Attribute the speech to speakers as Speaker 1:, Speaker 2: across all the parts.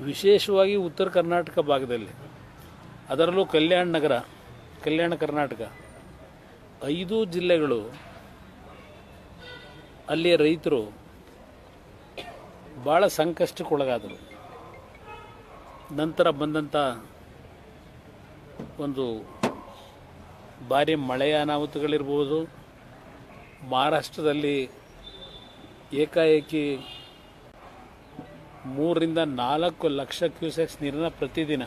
Speaker 1: ವಿಶೇಷವಾಗಿ ಉತ್ತರ ಕರ್ನಾಟಕ ಭಾಗದಲ್ಲಿ, ಅದರಲ್ಲೂ ಕಲ್ಯಾಣ ಕರ್ನಾಟಕ 5 ಜಿಲ್ಲೆಗಳು, ಅಲ್ಲಿಯ ರೈತರು ಭಾಳ ಸಂಕಷ್ಟಕ್ಕೊಳಗಾದರು. ನಂತರ ಬಂದಂಥ ಒಂದು ಭಾರಿ ಮಳೆಯ ಅನಾಹುತಗಳಿರ್ಬೋದು, ಮಹಾರಾಷ್ಟ್ರದಲ್ಲಿ ಏಕಾಏಕಿ 3 ರಿಂದ 4 ಲಕ್ಷ ಕ್ಯೂಸೆಕ್ಸ್ ನೀರನ್ನ ಪ್ರತಿದಿನ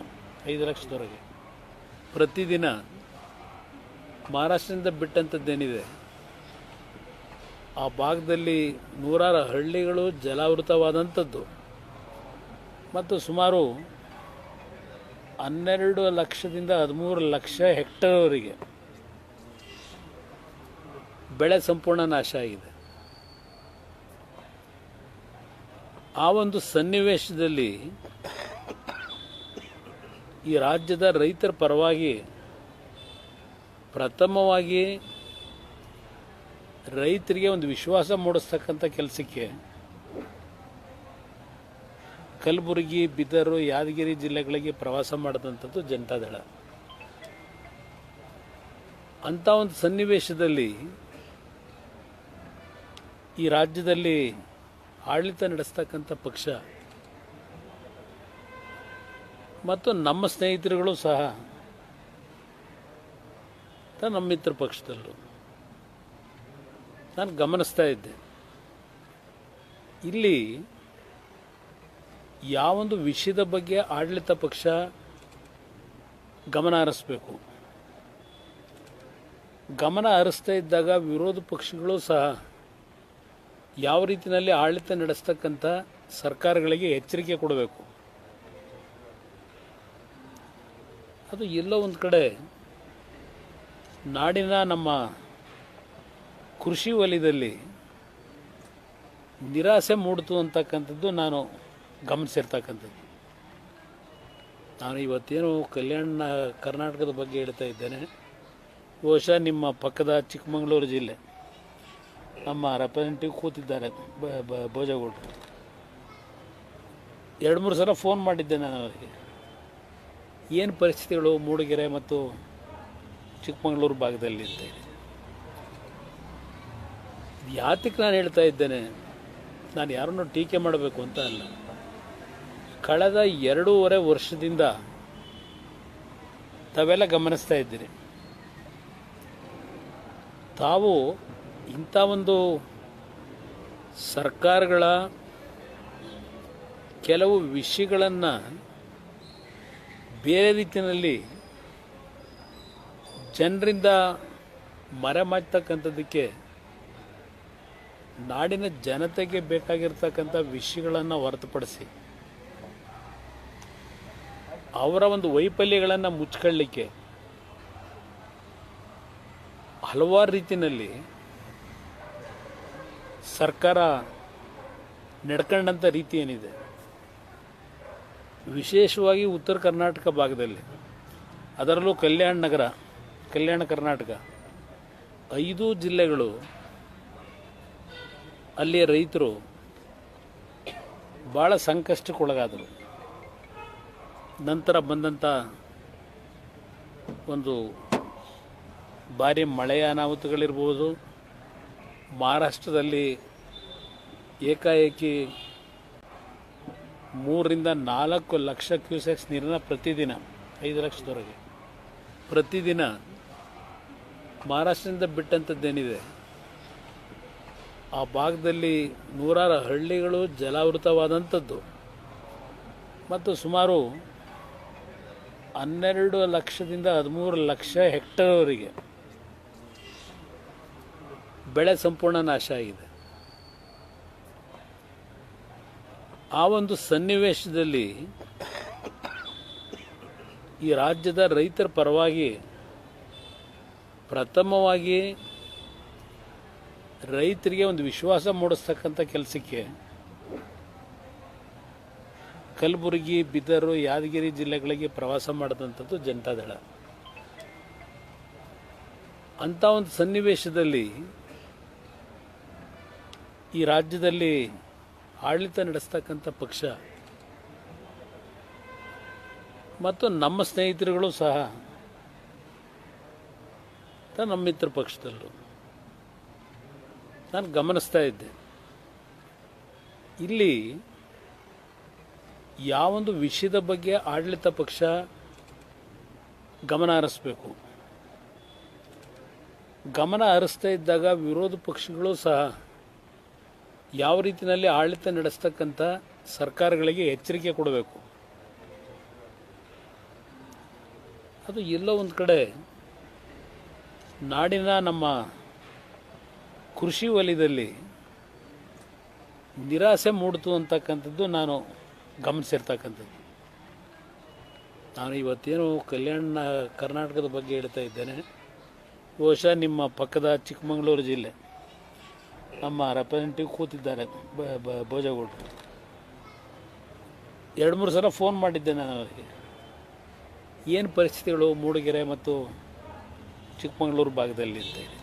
Speaker 1: 5 ಲಕ್ಷದವರೆಗೆ ಪ್ರತಿದಿನ ಮಹಾರಾಷ್ಟ್ರದಿಂದ ಬಿಟ್ಟಂಥದ್ದೇನಿದೆ, ಆ ಭಾಗದಲ್ಲಿ ನೂರಾರು ಹಳ್ಳಿಗಳು ಜಲಾವೃತವಾದಂಥದ್ದು ಮತ್ತು ಸುಮಾರು 12 ಲಕ್ಷದಿಂದ 13 ಲಕ್ಷ ಹೆಕ್ಟರ್ವರೆಗೆ ಬೆಳೆ ಸಂಪೂರ್ಣ ನಾಶ ಆಗಿದೆ. ಆ ಒಂದು ಸನ್ನಿವೇಶದಲ್ಲಿ ಈ ರಾಜ್ಯದ ರೈತರ ಪರವಾಗಿ ಪ್ರಥಮವಾಗಿ ರೈತರಿಗೆ ಒಂದು ವಿಶ್ವಾಸ ಮೂಡಿಸ್ತಕ್ಕಂಥ ಕೆಲಸಕ್ಕೆ ಕಲಬುರಗಿ, ಬೀದರ್, ಯಾದಗಿರಿ ಜಿಲ್ಲೆಗಳಿಗೆ ಪ್ರವಾಸ ಮಾಡಿದಂಥದ್ದು ಜನತಾದಳ. ಅಂಥ ಒಂದು ಸನ್ನಿವೇಶದಲ್ಲಿ ಈ ರಾಜ್ಯದಲ್ಲಿ ಆಡಳಿತ ನಡೆಸ್ತಕ್ಕಂಥ ಪಕ್ಷ ಮತ್ತು ನಮ್ಮ ಸ್ನೇಹಿತರುಗಳು ಸಹ ನಮ್ಮ ಮಿತ್ರ ಪಕ್ಷದಲ್ಲೂ ನಾನು ಗಮನಿಸ್ತಾ ಇದ್ದೆ, ಇಲ್ಲಿ ಯಾವೊಂದು ವಿಷಯದ ಬಗ್ಗೆ ಆಡಳಿತ ಪಕ್ಷ ಗಮನ ಹರಿಸಬೇಕು, ಗಮನ ಹರಿಸ್ತಾ ಇದ್ದಾಗ ವಿರೋಧ ಪಕ್ಷಗಳು ಸಹ ಯಾವ ರೀತಿಯಲ್ಲಿ ಆಡಳಿತ ನಡೆಸ್ತಕ್ಕಂಥ ಸರ್ಕಾರಗಳಿಗೆ ಎಚ್ಚರಿಕೆ ಕೊಡಬೇಕು. ಅದು ಎಲ್ಲೋ ಒಂದು ಕಡೆ ನಾಡಿನ ನಮ್ಮ ಕೃಷಿ ವಲಯದಲ್ಲಿ ನಿರಾಸೆ ಮೂಡಿತು ಅಂತಕ್ಕಂಥದ್ದು ನಾನು ಗಮನಿಸಿರ್ತಕ್ಕಂಥದ್ದು. ನಾನು ಇವತ್ತೇನು ಕಲ್ಯಾಣ ಕರ್ನಾಟಕದ ಬಗ್ಗೆ ಹೇಳ್ತಾ ಇದ್ದೇನೆ, ಬಹುಶಃ ನಿಮ್ಮ ಪಕ್ಕದ ಚಿಕ್ಕಮಗಳೂರು ಜಿಲ್ಲೆ ನಮ್ಮ ರೆಪ್ರೆಸೆಂಟೇಟಿವ್ ಕೂತಿದ್ದಾರೆ ಭೋಜಗೌಡರು, 2-3 ಸಲ ಫೋನ್ ಮಾಡಿದ್ದೆ ನಾನು ಅವರಿಗೆ. ಏನು ಪರಿಸ್ಥಿತಿಗಳು ಮೂಡಿಗೆರೆ ಮತ್ತು ಚಿಕ್ಕಮಗಳೂರು ಭಾಗದಲ್ಲಿ ಅಂತ ಹೇಳಿ. ಯಾತಕ್ಕೆ ನಾನು ಹೇಳ್ತಾ ಇದ್ದೇನೆ, ನಾನು ಯಾರನ್ನೂ ಟೀಕೆ ಮಾಡಬೇಕು ಅಂತ ಅಲ್ಲ. ಕಳೆದ 2.5 ವರ್ಷದಿಂದ ತಾವೆಲ್ಲ ಗಮನಿಸ್ತಾ ಇದ್ದೀರಿ, ತಾವು ಇಂಥ ಒಂದು ಸರ್ಕಾರಗಳ ಕೆಲವು ವಿಷಯಗಳನ್ನು ಬೇರೆ ರೀತಿಯಲ್ಲಿ ಜನರಿಂದ ಮರೆಮಾಚ್ತಕ್ಕಂಥದ್ದಕ್ಕೆ ನಾಡಿನ ಜನತೆಗೆ ಬೇಕಾಗಿರ್ತಕ್ಕಂಥ ವಿಷಯಗಳನ್ನು ಹೊರತುಪಡಿಸಿ ಅವರ ಒಂದು ವೈಫಲ್ಯಗಳನ್ನು ಮುಚ್ಕೊಳ್ಳಿಕ್ಕೆ ಹಲವಾರು ರೀತಿಯಲ್ಲಿ ಸರ್ಕಾರ ನಡ್ಕೊಂಡಂಥ ರೀತಿ ಏನಿದೆ, ವಿಶೇಷವಾಗಿ ಉತ್ತರ ಕರ್ನಾಟಕ ಭಾಗದಲ್ಲಿ, ಅದರಲ್ಲೂ ಕಲ್ಯಾಣ ಕರ್ನಾಟಕ 5 ಜಿಲ್ಲೆಗಳು, ಅಲ್ಲಿಯ ರೈತರು ಭಾಳ ಸಂಕಷ್ಟಕ್ಕೊಳಗಾದರು. ನಂತರ ಬಂದಂಥ ಒಂದು ಭಾರಿ ಮಳೆಯ ಅನಾಹುತಗಳಿರ್ಬೋದು, ಮಹಾರಾಷ್ಟ್ರದಲ್ಲಿ ಏಕಾಏಕಿ 3 ರಿಂದ 4 ಲಕ್ಷ ಕ್ಯೂಸೆಕ್ಸ್ ನೀರನ್ನ ಪ್ರತಿದಿನ 5 ಲಕ್ಷದವರೆಗೆ ಪ್ರತಿದಿನ ಮಹಾರಾಷ್ಟ್ರದಿಂದ ಬಿಟ್ಟಂಥದ್ದೇನಿದೆ, ಆ ಭಾಗದಲ್ಲಿ ನೂರಾರು ಹಳ್ಳಿಗಳು ಜಲಾವೃತವಾದಂಥದ್ದು ಮತ್ತು ಸುಮಾರು 12 ಲಕ್ಷದಿಂದ 13 ಲಕ್ಷ ಹೆಕ್ಟರ್ವರೆಗೆ ಬೆಳೆ ಸಂಪೂರ್ಣ ನಾಶ ಆಗಿದೆ. ಆ ಒಂದು ಸನ್ನಿವೇಶದಲ್ಲಿ ಈ ರಾಜ್ಯದ ರೈತರ ಪರವಾಗಿ ಪ್ರಥಮವಾಗಿ ರೈತರಿಗೆ ಒಂದು ವಿಶ್ವಾಸ ಮೂಡಿಸ್ತಕ್ಕಂಥ ಕೆಲಸಕ್ಕೆ ಕಲಬುರಗಿ, ಬೀದರ್, ಯಾದಗಿರಿ ಜಿಲ್ಲೆಗಳಿಗೆ ಪ್ರವಾಸ ಮಾಡಿದಂಥದ್ದು ಜನತಾದಳ. ಅಂಥ ಒಂದು ಸನ್ನಿವೇಶದಲ್ಲಿ ಈ ರಾಜ್ಯದಲ್ಲಿ ಆಡಳಿತ ನಡೆಸ್ತಕ್ಕಂಥ ಪಕ್ಷ ಮತ್ತು ನಮ್ಮ ಸ್ನೇಹಿತರುಗಳು ಸಹ ನಮ್ಮ ಮಿತ್ರ ಪಕ್ಷದಲ್ಲೂ ನಾನು ಗಮನಿಸ್ತಾ ಇದ್ದೆ. ಇಲ್ಲಿ ಯಾವೊಂದು ವಿಷಯದ ಬಗ್ಗೆ ಆಡಳಿತ ಪಕ್ಷ ಗಮನ ಹರಿಸಬೇಕು, ಗಮನ ಹರಿಸ್ತಾ ಇದ್ದಾಗ ವಿರೋಧ ಪಕ್ಷಗಳು ಸಹ ಯಾವ ರೀತಿಯಲ್ಲಿ ಆಡಳಿತ ನಡೆಸ್ತಕ್ಕಂಥ ಸರ್ಕಾರಗಳಿಗೆ ಎಚ್ಚರಿಕೆ ಕೊಡಬೇಕು. ಅದು ಎಲ್ಲೋ ಒಂದು ಕಡೆ ನಾಡಿನ ನಮ್ಮ ಕೃಷಿ ವಲಯದಲ್ಲಿ ನಿರಾಸೆ ಮೂಡಿತು ಅಂತಕ್ಕಂಥದ್ದು ನಾನು ಗಮನಿಸಿರ್ತಕ್ಕಂಥದ್ದು. ನಾನು ಇವತ್ತೇನು ಕಲ್ಯಾಣ ಕರ್ನಾಟಕದ ಬಗ್ಗೆ ಹೇಳ್ತಾ ಇದ್ದೇನೆ. ಬಹುಶಃ ನಿಮ್ಮ ಪಕ್ಕದ ಚಿಕ್ಕಮಗಳೂರು ಜಿಲ್ಲೆ ನಮ್ಮ ರೆಪ್ರೆಸೆಂಟೇಟಿವ್ ಕೂತಿದ್ದಾರೆ ಭೋಜೇಗೌಡರು. 2-3 ಸಲ ಫೋನ್ ಮಾಡಿದ್ದೆ ನಾನು ಅವರಿಗೆ. ಏನು ಪರಿಸ್ಥಿತಿಗಳು ಮೂಡಿಗೆರೆ ಮತ್ತು ಚಿಕ್ಕಮಗಳೂರು ಭಾಗದಲ್ಲಿ ಅಂತ ಹೇಳಿ.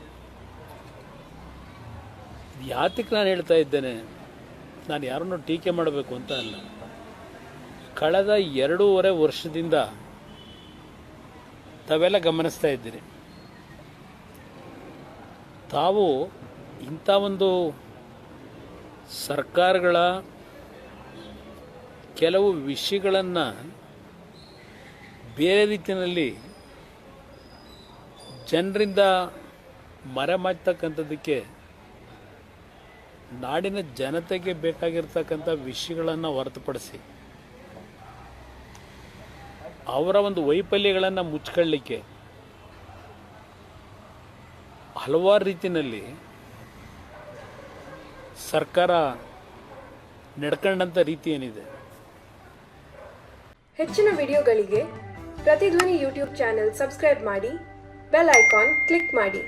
Speaker 1: ಯಾತಕ್ಕೆ ನಾನು ಹೇಳ್ತಾ ಇದ್ದೇನೆ, ನಾನು ಯಾರನ್ನು ಟೀಕೆ ಮಾಡಬೇಕು ಅಂತ ಅಲ್ಲ. ಕಳೆದ 2.5 ವರ್ಷದಿಂದ ತಾವೆಲ್ಲ ಗಮನಿಸ್ತಾ ಇದ್ದೀರಿ, ತಾವು ಇಂಥ ಒಂದು ಸರ್ಕಾರಗಳ ಕೆಲವು ವಿಷಯಗಳನ್ನು ಬೇರೆ ರೀತಿಯಲ್ಲಿ ಜನರಿಂದ ಮರೆಮಾಚ್ತಕ್ಕಂಥದ್ದಕ್ಕೆ ನಾಡಿನ ಜನತೆಗೆ ಬೇಕಾಗಿರ್ತಕ್ಕಂಥ ವಿಷಯಗಳನ್ನು ಹೊರತುಪಡಿಸಿ ಅವರ ಒಂದು ವೈಫಲ್ಯಗಳನ್ನು ಮುಚ್ಕೊಳ್ಳಿಕ್ಕೆ ಹಲವಾರು ರೀತಿಯಲ್ಲಿ ಸರ್ಕಾರ ನಡ್ಕೊಂಡಂಥ ರೀತಿ ಏನಿದೆ.
Speaker 2: ಹೆಚ್ಚಿನ ವಿಡಿಯೋಗಳಿಗೆ ಪ್ರತಿಧ್ವನಿ ಯೂಟ್ಯೂಬ್ ಚಾನೆಲ್ ಸಬ್ಸ್ಕ್ರೈಬ್ ಮಾಡಿ, ಬೆಲ್ ಐಕಾನ್ ಕ್ಲಿಕ್ ಮಾಡಿ.